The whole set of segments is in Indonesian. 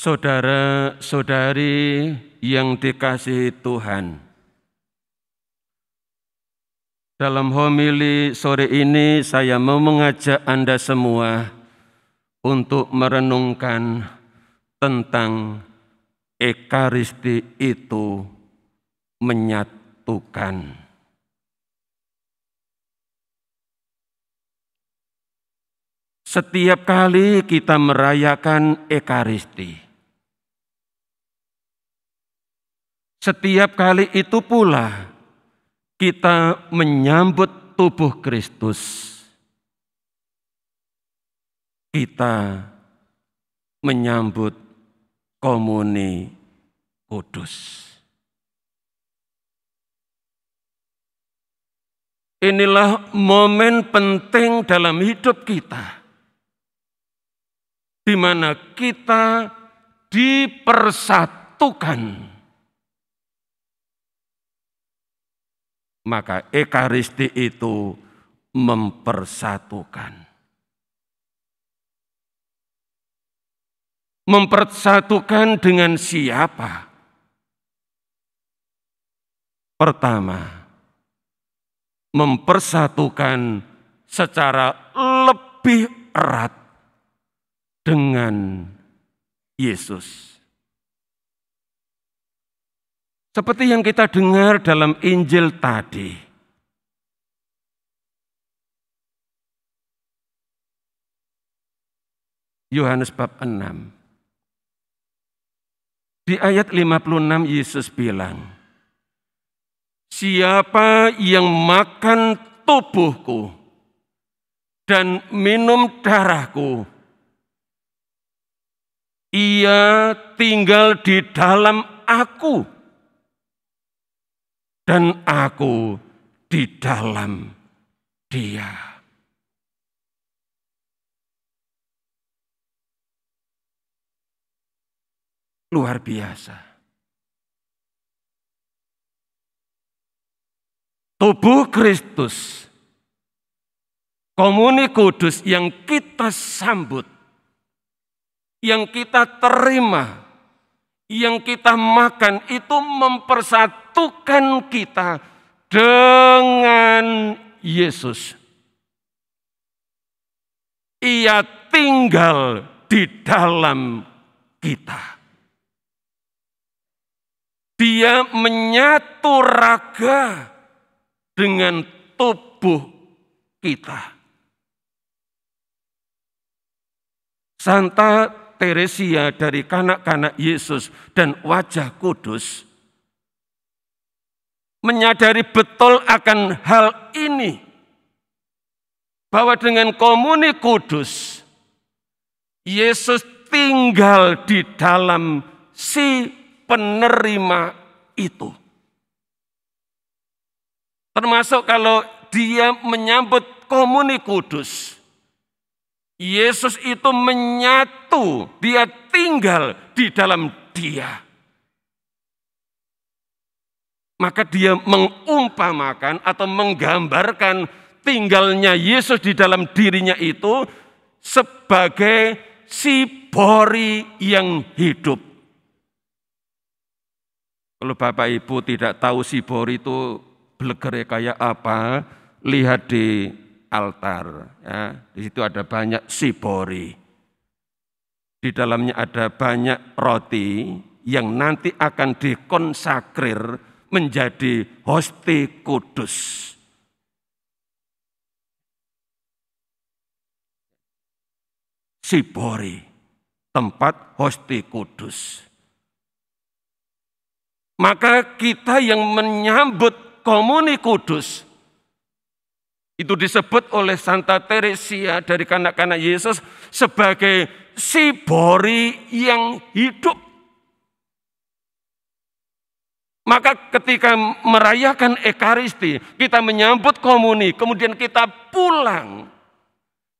Saudara-saudari yang dikasihi Tuhan, dalam homili sore ini saya mau mengajak Anda semua untuk merenungkan tentang Ekaristi itu menyatukan. Setiap kali kita merayakan Ekaristi, setiap kali itu pula kita menyambut tubuh Kristus. Kita menyambut komuni kudus. Inilah momen penting dalam hidup kita, di mana kita dipersatukan. Maka Ekaristi itu mempersatukan. Mempersatukan dengan siapa? Pertama, mempersatukan secara lebih erat dengan Yesus. Seperti yang kita dengar dalam Injil tadi. Yohanes bab 6. Di ayat 56 Yesus bilang, "Siapa yang makan tubuhku dan minum darahku, ia tinggal di dalam aku, dan aku di dalam dia." Luar biasa. Tubuh Kristus, komuni kudus yang kita sambut, yang kita terima, yang kita makan, itu mempersatukan kita dengan Yesus. Ia tinggal di dalam kita. Dia menyatu raga dengan tubuh kita. Santa Teresia dari kanak-kanak Yesus dan Wajah Kudus menyadari betul akan hal ini, bahwa dengan komuni kudus Yesus tinggal di dalam si penerima itu. Termasuk kalau dia menyambut komuni kudus, Yesus itu menyatu, dia tinggal di dalam dia. Maka dia mengumpamakan atau menggambarkan tinggalnya Yesus di dalam dirinya itu sebagai sibori yang hidup. Kalau Bapak Ibu tidak tahu sibori itu blegernya kayak apa, lihat di altar. Ya. Di situ ada banyak sibori. Di dalamnya ada banyak roti yang nanti akan dikonsakrir menjadi hosti kudus. Sibori, tempat hosti kudus. Maka kita yang menyambut komuni kudus, itu disebut oleh Santa Teresia dari kanak-kanak Yesus sebagai sibori yang hidup. Maka ketika merayakan Ekaristi, kita menyambut komuni, kemudian kita pulang.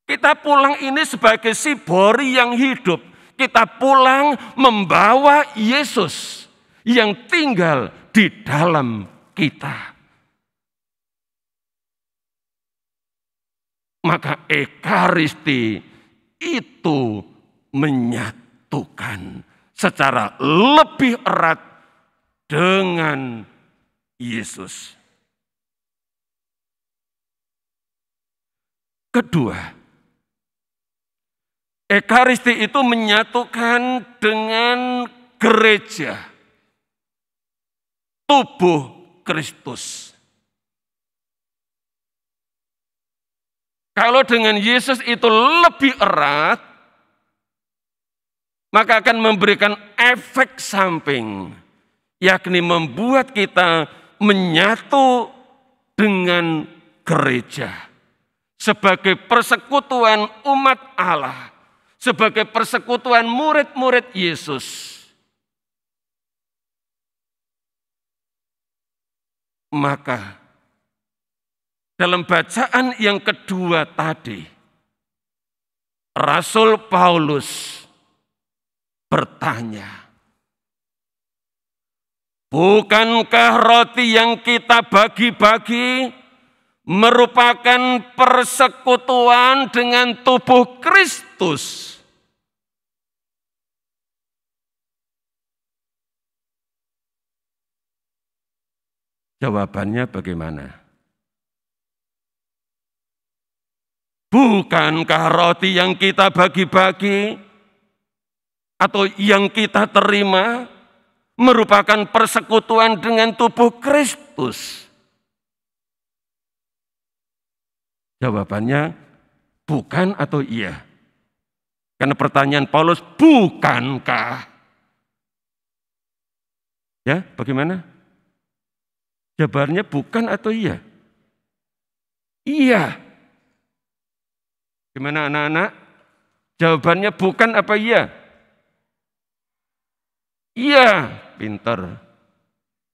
Kita pulang ini sebagai sibori yang hidup. Kita pulang membawa Yesus yang tinggal di dalam kita. Maka Ekaristi itu menyatukan secara lebih erat dengan Yesus. Kedua, Ekaristi itu menyatukan dengan gereja, tubuh Kristus. Kalau dengan Yesus itu lebih erat, maka akan memberikan efek samping, yakni membuat kita menyatu dengan gereja sebagai persekutuan umat Allah, sebagai persekutuan murid-murid Yesus. Maka dalam bacaan yang kedua tadi, Rasul Paulus bertanya, bukankah roti yang kita bagi-bagi merupakan persekutuan dengan tubuh Kristus? Jawabannya bagaimana? Bukankah roti yang kita bagi-bagi atau yang kita terima merupakan persekutuan dengan tubuh Kristus? Jawabannya bukan atau iya. Karena pertanyaan Paulus, bukankah? Ya, bagaimana? Jawabannya bukan atau iya? Iya. Gimana anak-anak? Jawabannya bukan apa iya? Iya, pintar.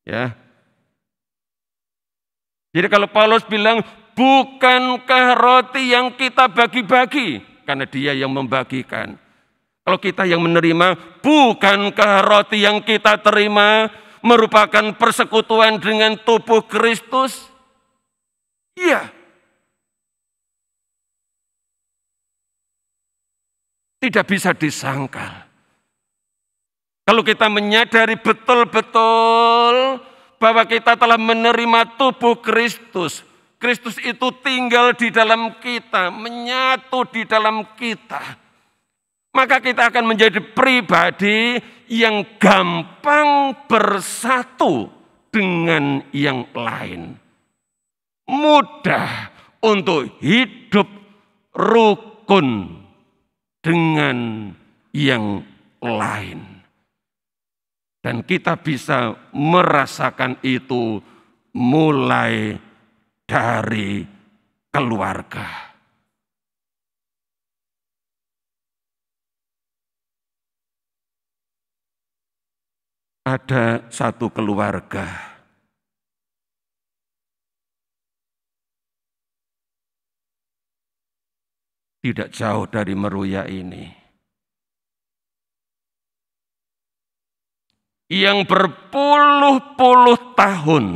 Ya. Jadi kalau Paulus bilang, bukankah roti yang kita bagi-bagi? Karena dia yang membagikan. Kalau kita yang menerima, bukankah roti yang kita terima merupakan persekutuan dengan tubuh Kristus? Iya. Tidak bisa disangkal. Kalau kita menyadari betul-betul bahwa kita telah menerima tubuh Kristus, Kristus itu tinggal di dalam kita, menyatu di dalam kita, maka kita akan menjadi pribadi yang gampang bersatu dengan yang lain. Mudah untuk hidup rukun dengan yang lain. Dan kita bisa merasakan itu mulai dari keluarga. Ada satu keluarga tidak jauh dari Meruya ini, yang berpuluh-puluh tahun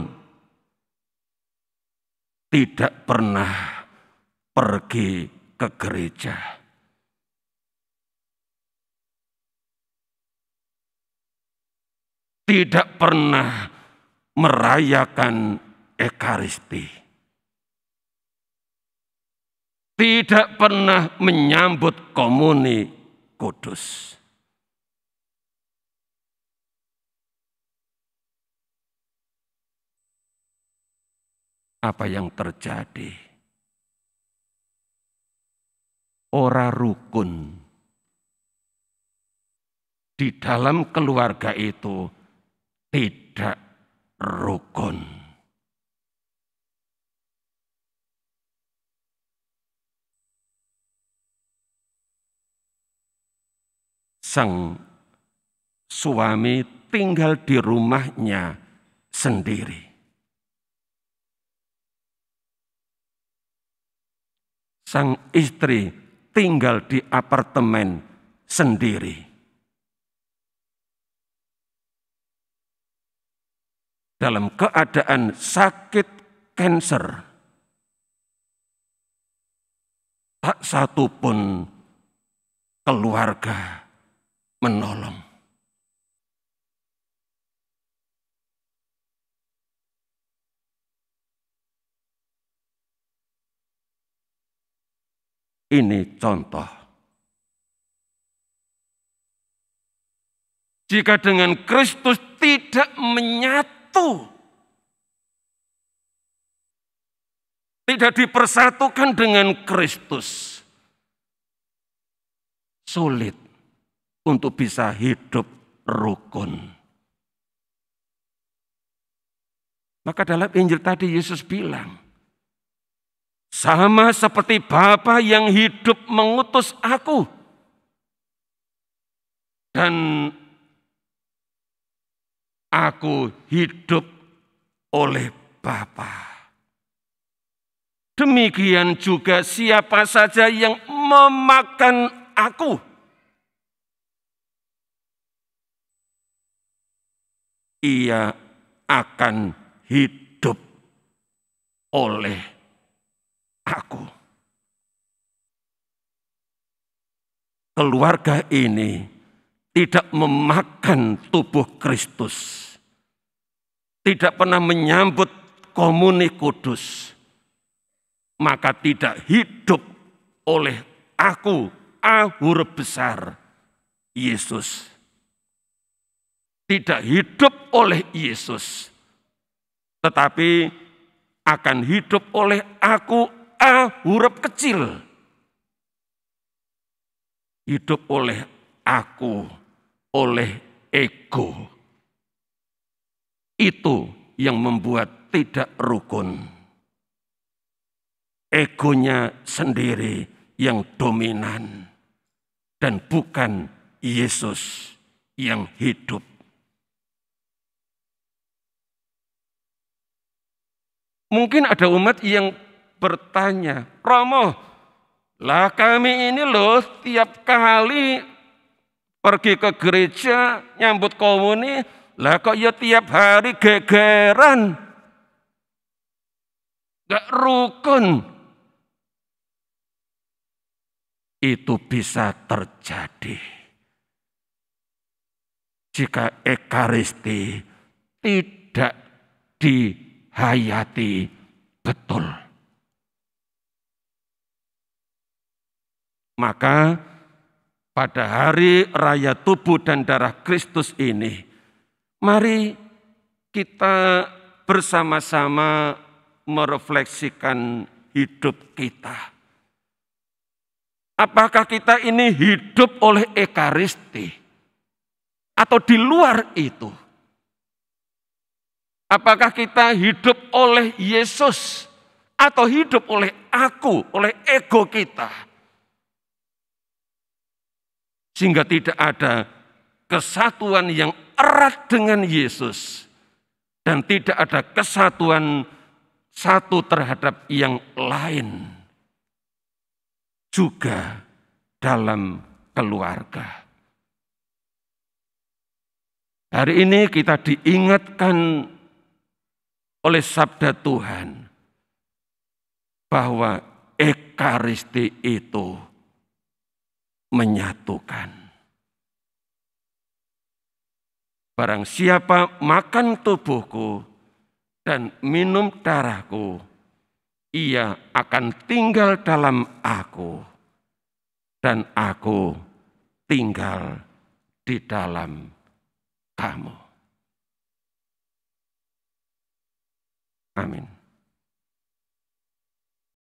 tidak pernah pergi ke gereja. Tidak pernah merayakan Ekaristi. Tidak pernah menyambut komuni kudus. Apa yang terjadi? Ora rukun. Di dalam keluarga itu tidak rukun. Sang suami tinggal di rumahnya sendiri. Sang istri tinggal di apartemen sendiri. Dalam keadaan sakit kanker, tak satu pun keluarga menolong. Ini contoh. Jika dengan Kristus tidak menyatu, tidak dipersatukan dengan Kristus, sulit untuk bisa hidup rukun. Maka dalam Injil tadi Yesus bilang, sama seperti Bapa yang hidup mengutus aku, dan aku hidup oleh Bapa. Demikian juga siapa saja yang memakan aku, ia akan hidup oleh aku. Keluarga ini tidak memakan tubuh Kristus, tidak pernah menyambut komuni kudus, maka tidak hidup oleh aku, A huruf besar, Yesus. Tidak hidup oleh Yesus, tetapi akan hidup oleh aku, A huruf kecil. Hidup oleh aku, oleh ego. Itu yang membuat tidak rukun. Egonya sendiri yang dominan dan bukan Yesus yang hidup. Mungkin ada umat yang bertanya, Romo, lah kami ini loh tiap kali pergi ke gereja nyambut komuni, lah kok ya tiap hari gegeran, gak rukun. Itu bisa terjadi jika Ekaristi tidak dihayati betul. Maka pada hari raya tubuh dan darah Kristus ini, mari kita bersama-sama merefleksikan hidup kita. Apakah kita ini hidup oleh Ekaristi atau di luar itu? Apakah kita hidup oleh Yesus atau hidup oleh aku, oleh ego kita? Sehingga tidak ada kesatuan yang erat dengan Yesus dan tidak ada kesatuan satu terhadap yang lain juga dalam keluarga. Hari ini kita diingatkan oleh sabda Tuhan bahwa Ekaristi itu menyatukan. Barang siapa makan tubuhku dan minum darahku, ia akan tinggal dalam aku dan aku tinggal di dalam kamu. Amin.